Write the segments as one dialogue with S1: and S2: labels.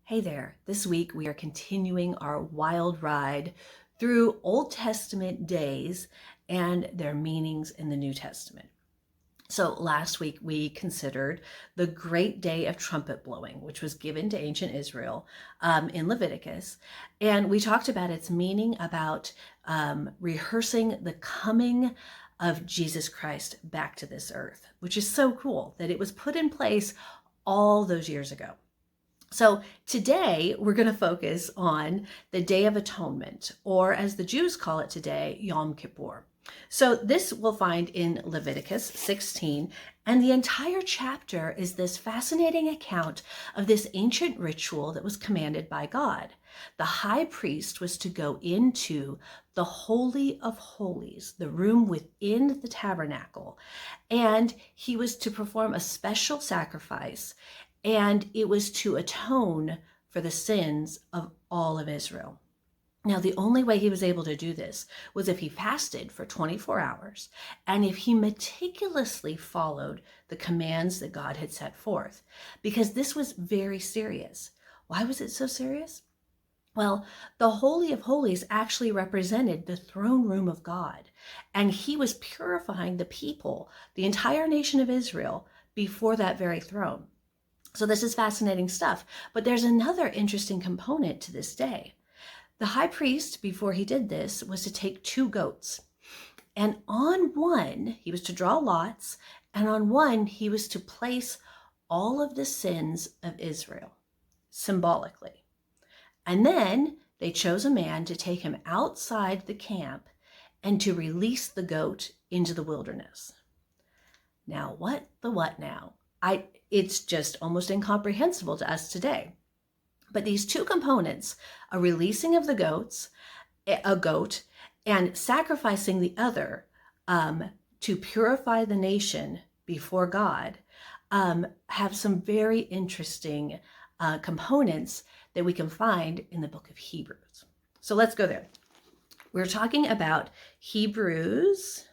S1: Hey there. This week we are continuing our wild ride through Old Testament days and their meanings in the New Testament. So last week we considered the great day of trumpet blowing, which was given to ancient Israel in Leviticus. And we talked about its meaning about rehearsing the coming of Jesus Christ back to this earth, which is so cool that it was put in place all those years ago. So today we're going to focus on the Day of Atonement, or as the Jews call it today, Yom Kippur. So this we'll find in Leviticus 16, and the entire chapter is this fascinating account of this ancient ritual that was commanded by God. The high priest was to go into the Holy of Holies, the room within the tabernacle, and he was to perform a special sacrifice, and it was to atone for the sins of all of Israel. Now, the only way he was able to do this was if he fasted for 24 hours and if he meticulously followed the commands that God had set forth, because this was very serious. Why was it so serious? Well, the Holy of Holies actually represented the throne room of God, and he was purifying the people, the entire nation of Israel, before that very throne. So this is fascinating stuff, but there's another interesting component to this day. The high priest, before he did this, was to take 2 goats, and on one, he was to draw lots, and on one, he was to place all of the sins of Israel, symbolically. And then they chose a man to take him outside the camp and to release the goat into the wilderness. Now, what now? It's just almost incomprehensible to us today. But these 2 components, a releasing of a goat, and sacrificing the other to purify the nation before God, have some very interesting components that we can find in the book of Hebrews. So let's go there. We're talking about Hebrews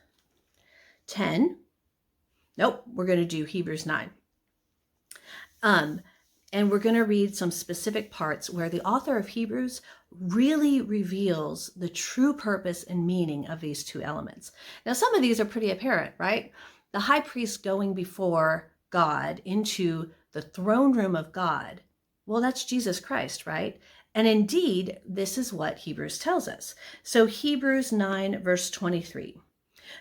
S1: 10. Nope, we're going to do Hebrews 9. And we're going to read some specific parts where the author of Hebrews really reveals the true purpose and meaning of these 2 elements. Now, some of these are pretty apparent, right? The high priest going before God into the throne room of God. Well, that's Jesus Christ, right? And indeed, this is what Hebrews tells us. So Hebrews 9, verse 23.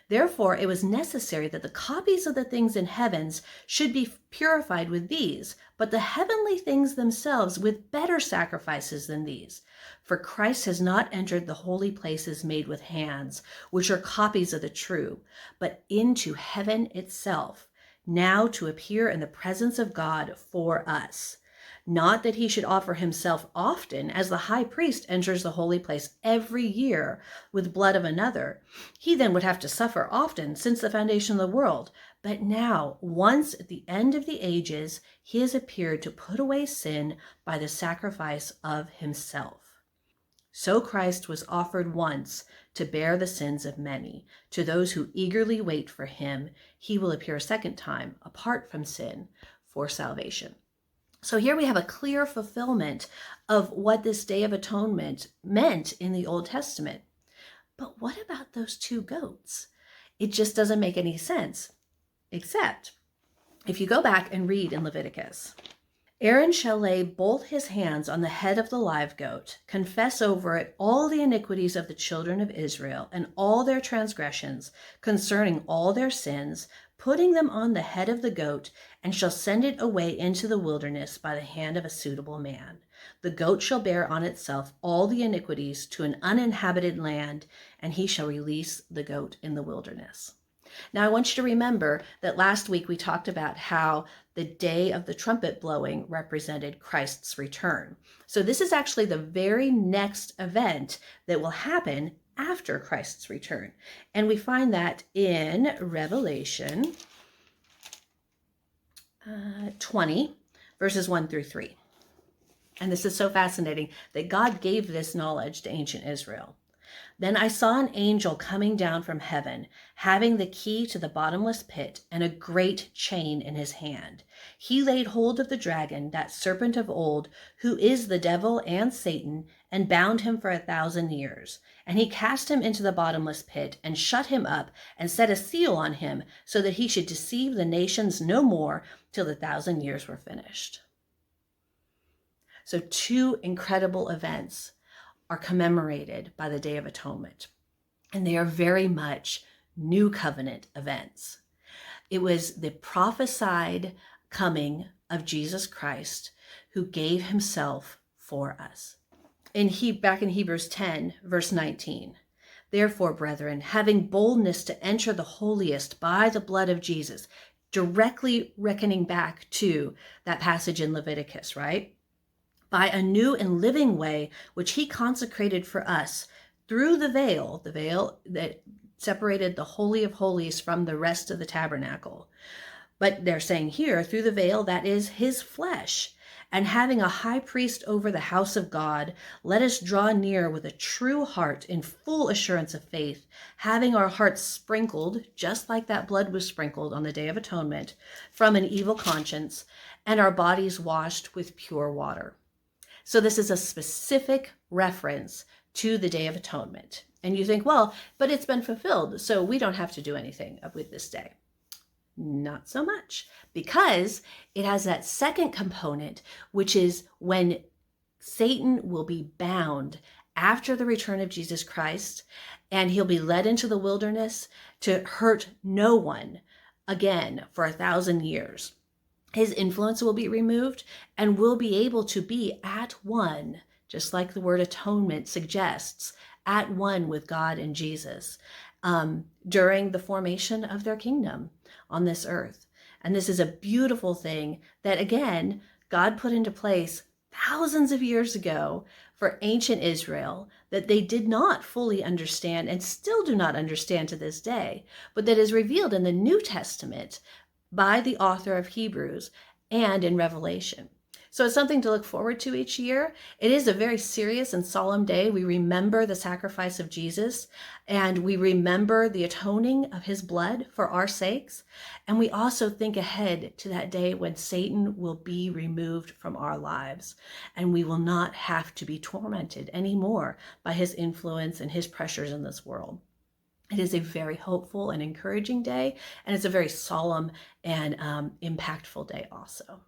S1: Therefore, it was necessary that the copies of the things in heavens should be purified with these, but the heavenly things themselves with better sacrifices than these. For Christ has not entered the holy places made with hands, which are copies of the true, but into heaven itself, now to appear in the presence of God for us. Not that he should offer himself often, as the high priest enters the holy place every year with blood of another. He then would have to suffer often since the foundation of the world. But now, once at the end of the ages, he has appeared to put away sin by the sacrifice of himself. So Christ was offered once to bear the sins of many. To those who eagerly wait for him, he will appear a second time, apart from sin, for salvation. So here we have a clear fulfillment of what this Day of Atonement meant in the Old Testament. But what about those 2 goats? It just doesn't make any sense, except if you go back and read in Leviticus. Aaron shall lay both his hands on the head of the live goat, confess over it all the iniquities of the children of Israel and all their transgressions concerning all their sins, putting them on the head of the goat, and shall send it away into the wilderness by the hand of a suitable man. The goat shall bear on itself all the iniquities to an uninhabited land, and he shall release the goat in the wilderness. Now, I want you to remember that last week we talked about how the day of the trumpet blowing represented Christ's return. So this is actually the very next event that will happen after Christ's return. And we find that in Revelation 20, verses 1 through 3. And this is so fascinating that God gave this knowledge to ancient Israel. Then I saw an angel coming down from heaven, having the key to the bottomless pit and a great chain in his hand. He laid hold of the dragon, that serpent of old, who is the devil and Satan, and bound him for 1,000 years. And he cast him into the bottomless pit and shut him up and set a seal on him, so that he should deceive the nations no more till the 1,000 years were finished. So 2 incredible events are commemorated by the Day of Atonement, and they are very much New Covenant events. It was the prophesied coming of Jesus Christ, who gave himself for us. Back in Hebrews 10, verse 19, therefore, brethren, having boldness to enter the holiest by the blood of Jesus, directly reckoning back to that passage in Leviticus, right? By a new and living way, which he consecrated for us through the veil that separated the Holy of Holies from the rest of the tabernacle. But they're saying here, through the veil, that is his flesh. And having a high priest over the house of God, let us draw near with a true heart in full assurance of faith, having our hearts sprinkled, just like that blood was sprinkled on the Day of Atonement, from an evil conscience, and our bodies washed with pure water. So this is a specific reference to the Day of Atonement. And you think, well, but it's been fulfilled, so we don't have to do anything with this day. Not so much, because it has that second component, which is when Satan will be bound after the return of Jesus Christ, and he'll be led into the wilderness to hurt no one again for 1,000 years. His influence will be removed, and we'll be able to be at one, just like the word atonement suggests, at one with God and Jesus during the formation of their kingdom on this earth. And this is a beautiful thing that, again, God put into place thousands of years ago for ancient Israel, that they did not fully understand and still do not understand to this day, but that is revealed in the New Testament by the author of Hebrews and in Revelation. So it's something to look forward to each year. It is a very serious and solemn day. We remember the sacrifice of Jesus, and we remember the atoning of his blood for our sakes. And we also think ahead to that day when Satan will be removed from our lives, and we will not have to be tormented anymore by his influence and his pressures in this world. It is a very hopeful and encouraging day, and it's a very solemn and impactful day also.